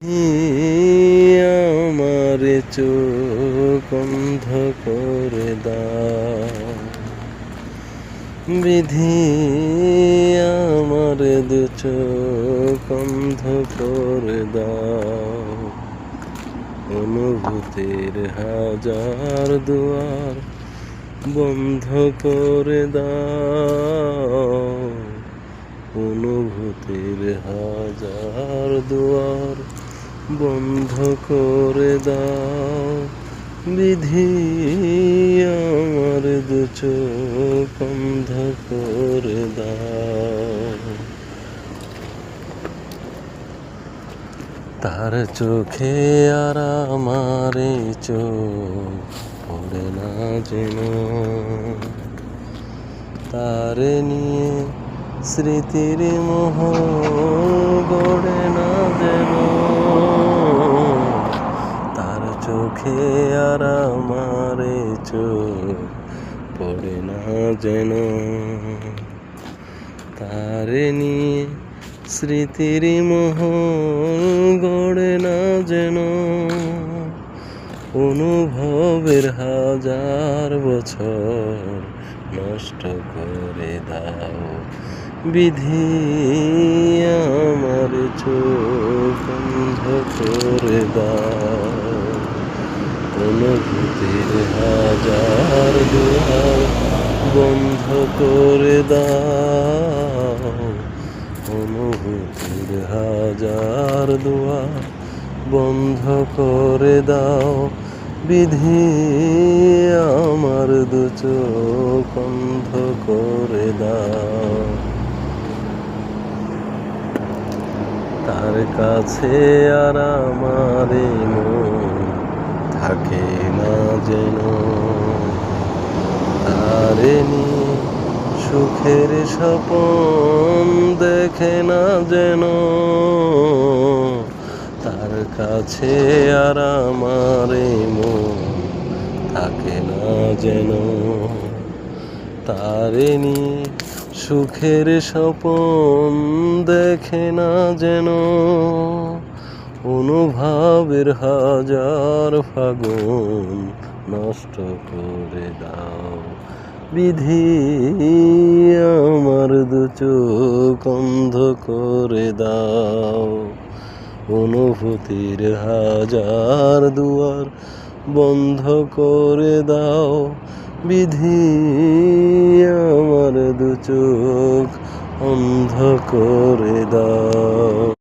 আমার চোখ অন্ধ করে দাও, বিধি আমার দু চোখ অন্ধ করে দাও। অনুভূতির হাজার দুয়ার বন্ধ করে দাও, অনুভূতির হাজার দুয়ার বন্ধ করে দাও। বিধি আমার দু চোখ অন্ধ করে দাও। তার চোখে আর আমার চোখ পড়ে না যেন, তার নিয়ে স্মৃতির মোহ গড়ে না যেন। তার চোখে আর আমার চোখ পড়ে না যেন, তার নিয়ে স্মৃতির মোহ গড়ে না যেন। অনুভবের হাজার বছর নষ্ট করে দাও, বিধি আমার চোখ অন্ধ করে দাও। অনুভূতির হাজার দুয়ার বন্ধ করে দাও, অনুভূতির হাজার দুয়ার বন্ধ করে দাও। বিধি আমার দু চোখ অন্ধ করে দাও। তার কাছে আর আমার মন থাকে না যেন, তারে নিয়ে সুখের স্বপন দেখে না যেন। তার কাছে আর আমার মন থাকে না যেন, তারে নিয়ে সুখের স্বপন দেখে না যেন। অনুভবের হাজার ফাগুন নষ্ট করে দাও, বিধি আমার দু চোখ অন্ধ করে দাও। অনুভূতির হাজার দুয়ার বন্ধ করে দাও, বিধি আমার দু চোখ অন্ধ করে দাও।